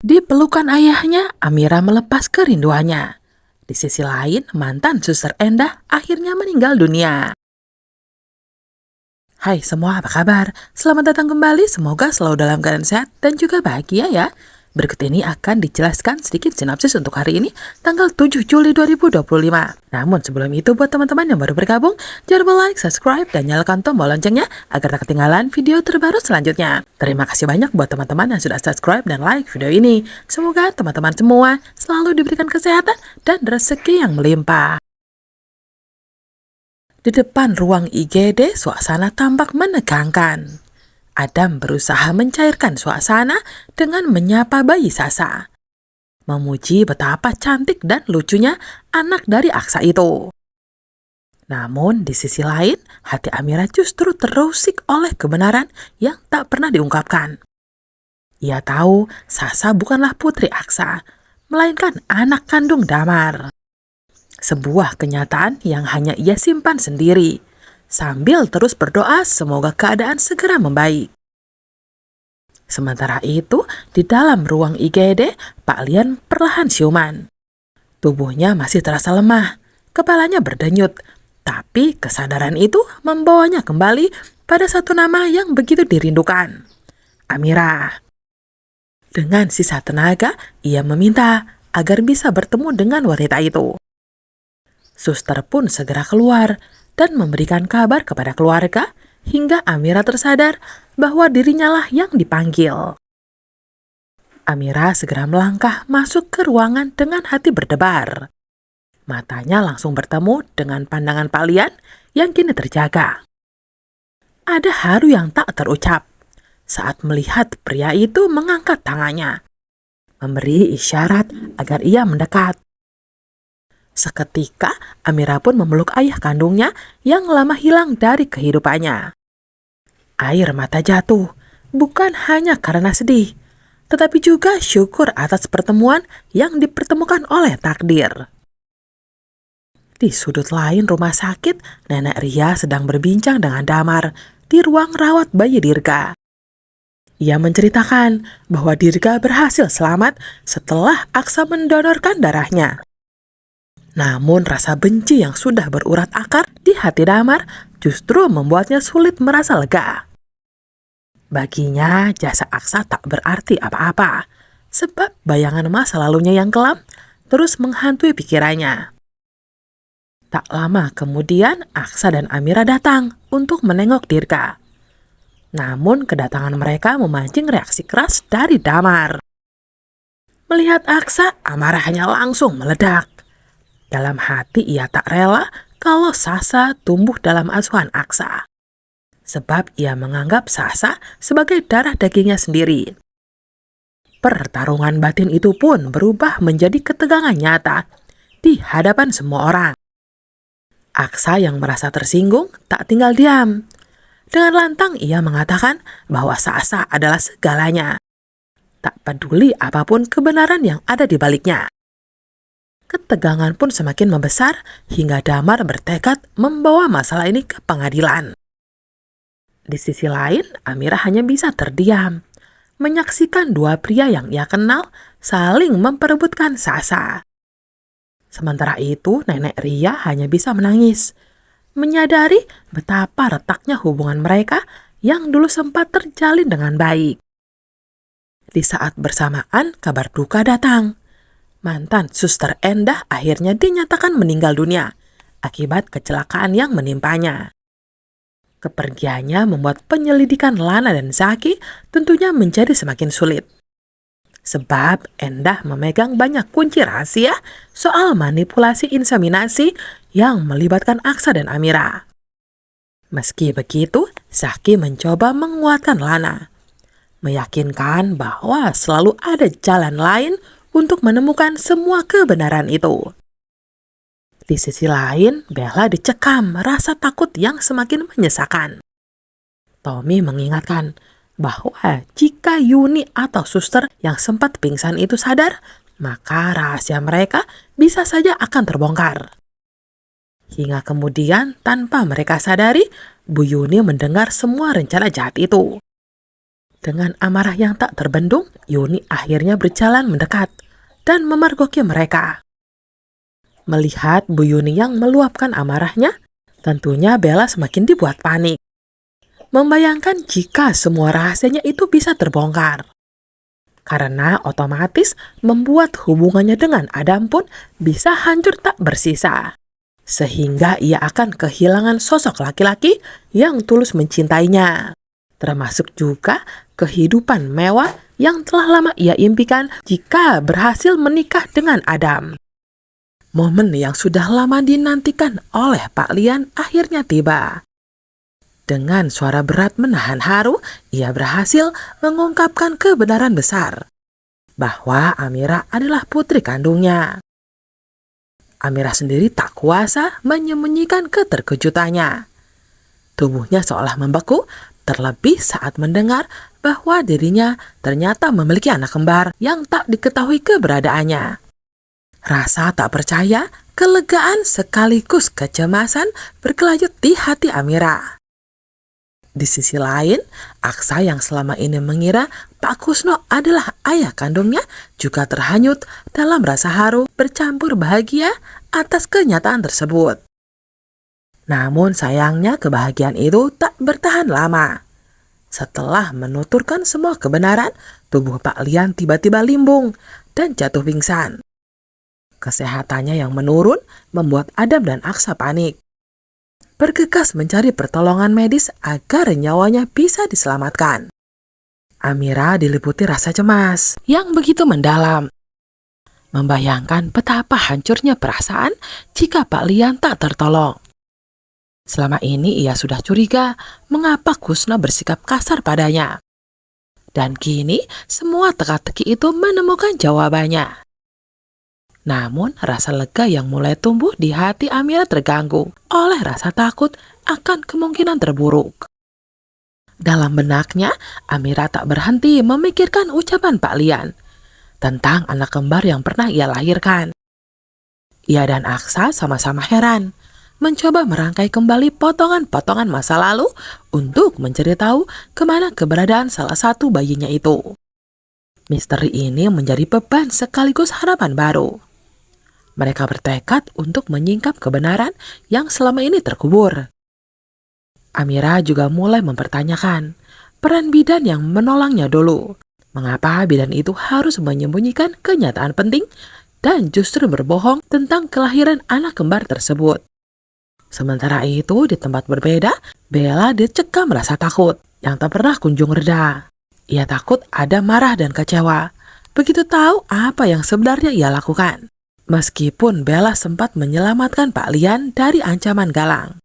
Di pelukan ayahnya, Amira melepas kerinduannya. Di sisi lain, mantan suster Endah akhirnya meninggal dunia. Hai semua, apa kabar? Selamat datang kembali, semoga selalu dalam keadaan sehat dan juga bahagia ya. Berikut ini akan dijelaskan sedikit sinopsis untuk hari ini, tanggal 7 Juli 2025. Namun sebelum itu, buat teman-teman yang baru bergabung, jangan lupa like, subscribe, dan nyalakan tombol loncengnya agar tak ketinggalan video terbaru selanjutnya. Terima kasih banyak buat teman-teman yang sudah subscribe dan like video ini. Semoga teman-teman semua selalu diberikan kesehatan dan rezeki yang melimpah. Di depan ruang IGD, suasana tampak menegangkan. Adam berusaha mencairkan suasana dengan menyapa bayi Sasa. Memuji betapa cantik dan lucunya anak dari Aksa itu. Namun di sisi lain, hati Amira justru terusik oleh kebenaran yang tak pernah diungkapkan. Ia tahu Sasa bukanlah putri Aksa, melainkan anak kandung Damar. Sebuah kenyataan yang hanya ia simpan sendiri, sambil terus berdoa semoga keadaan segera membaik. Sementara itu, di dalam ruang IGD, Pak Lian perlahan siuman. Tubuhnya masih terasa lemah, kepalanya berdenyut, tapi kesadaran itu membawanya kembali pada satu nama yang begitu dirindukan, Amira. Dengan sisa tenaga, ia meminta agar bisa bertemu dengan wanita itu. Suster pun segera keluar dan memberikan kabar kepada keluarga hingga Amira tersadar bahwa dirinya lah yang dipanggil. Amira segera melangkah masuk ke ruangan dengan hati berdebar. Matanya langsung bertemu dengan pandangan Pak Lian yang kini terjaga. Ada haru yang tak terucap saat melihat pria itu mengangkat tangannya, memberi isyarat agar ia mendekat. Seketika, Amira pun memeluk ayah kandungnya yang lama hilang dari kehidupannya. Air mata jatuh, bukan hanya karena sedih, tetapi juga syukur atas pertemuan yang dipertemukan oleh takdir. Di sudut lain rumah sakit, Nenek Ria sedang berbincang dengan Damar di ruang rawat bayi Dirga. Ia menceritakan bahwa Dirga berhasil selamat setelah Aksa mendonorkan darahnya. Namun rasa benci yang sudah berurat akar di hati Damar justru membuatnya sulit merasa lega. Baginya jasa Aksa tak berarti apa-apa, sebab bayangan masa lalunya yang kelam terus menghantui pikirannya. Tak lama kemudian Aksa dan Amira datang untuk menengok Dirga. Namun kedatangan mereka memancing reaksi keras dari Damar. Melihat Aksa, amarahnya langsung meledak. Dalam hati ia tak rela kalau Sasa tumbuh dalam asuhan Aksa. Sebab ia menganggap Sasa sebagai darah dagingnya sendiri. Pertarungan batin itu pun berubah menjadi ketegangan nyata di hadapan semua orang. Aksa yang merasa tersinggung tak tinggal diam. Dengan lantang ia mengatakan bahwa Sasa adalah segalanya. Tak peduli apapun kebenaran yang ada di baliknya. Ketegangan pun semakin membesar hingga Damar bertekad membawa masalah ini ke pengadilan. Di sisi lain, Amira hanya bisa terdiam, menyaksikan dua pria yang ia kenal saling memperebutkan Sasa. Sementara itu, Nenek Ria hanya bisa menangis, menyadari betapa retaknya hubungan mereka yang dulu sempat terjalin dengan baik. Di saat bersamaan, kabar duka datang. Mantan suster Endah akhirnya dinyatakan meninggal dunia akibat kecelakaan yang menimpanya. Kepergiannya membuat penyelidikan Lana dan Zaki tentunya menjadi semakin sulit. Sebab Endah memegang banyak kunci rahasia soal manipulasi inseminasi yang melibatkan Aksa dan Amira. Meski begitu, Zaki mencoba menguatkan Lana, meyakinkan bahwa selalu ada jalan lain untuk menemukan semua kebenaran itu. Di sisi lain, Bella dicekam rasa takut yang semakin menyesakan. Tommy mengingatkan bahwa jika Yuni atau suster yang sempat pingsan itu sadar, maka rahasia mereka bisa saja akan terbongkar. Hingga kemudian, tanpa mereka sadari, Bu Yuni mendengar semua rencana jahat itu. Dengan amarah yang tak terbendung, Yuni akhirnya berjalan mendekat dan memergoki mereka. Melihat Bu Yuni yang meluapkan amarahnya, tentunya Bella semakin dibuat panik. Membayangkan jika semua rahasianya itu bisa terbongkar. Karena otomatis membuat hubungannya dengan Adam pun bisa hancur tak bersisa. Sehingga ia akan kehilangan sosok laki-laki yang tulus mencintainya. Termasuk juga kehidupan mewah yang telah lama ia impikan jika berhasil menikah dengan Adam. Momen yang sudah lama dinantikan oleh Pak Lian akhirnya tiba. Dengan suara berat menahan haru, ia berhasil mengungkapkan kebenaran besar bahwa Amira adalah putri kandungnya. Amira sendiri tak kuasa menyembunyikan keterkejutannya. Tubuhnya seolah membeku, terlebih saat mendengar bahwa dirinya ternyata memiliki anak kembar yang tak diketahui keberadaannya. Rasa tak percaya, kelegaan sekaligus kecemasan berkelanjut di hati Amira. Di sisi lain, Aksa yang selama ini mengira Pak Kusno adalah ayah kandungnya juga terhanyut dalam rasa haru bercampur bahagia atas kenyataan tersebut. Namun sayangnya kebahagiaan itu tak bertahan lama. Setelah menuturkan semua kebenaran, tubuh Pak Lian tiba-tiba limbung dan jatuh pingsan. Kesehatannya yang menurun membuat Adam dan Aksa panik. Bergegas mencari pertolongan medis agar nyawanya bisa diselamatkan. Amira diliputi rasa cemas yang begitu mendalam. Membayangkan betapa hancurnya perasaan jika Pak Lian tak tertolong. Selama ini ia sudah curiga mengapa Kusno bersikap kasar padanya. Dan kini semua teka-teki itu menemukan jawabannya. Namun rasa lega yang mulai tumbuh di hati Amira terganggu oleh rasa takut akan kemungkinan terburuk. Dalam benaknya, Amira tak berhenti memikirkan ucapan Pak Lian tentang anak kembar yang pernah ia lahirkan. Ia dan Aksa sama-sama heran, mencoba merangkai kembali potongan-potongan masa lalu untuk mencari tahu kemana keberadaan salah satu bayinya itu. Misteri ini menjadi beban sekaligus harapan baru. Mereka bertekad untuk menyingkap kebenaran yang selama ini terkubur. Amira juga mulai mempertanyakan peran bidan yang menolongnya dulu. Mengapa bidan itu harus menyembunyikan kenyataan penting dan justru berbohong tentang kelahiran anak kembar tersebut. Sementara itu, di tempat berbeda, Bella dicekam rasa takut yang tak pernah kunjung reda. Ia takut Adam marah dan kecewa begitu tahu apa yang sebenarnya ia lakukan. Meskipun Bella sempat menyelamatkan Pak Lian dari ancaman Galang.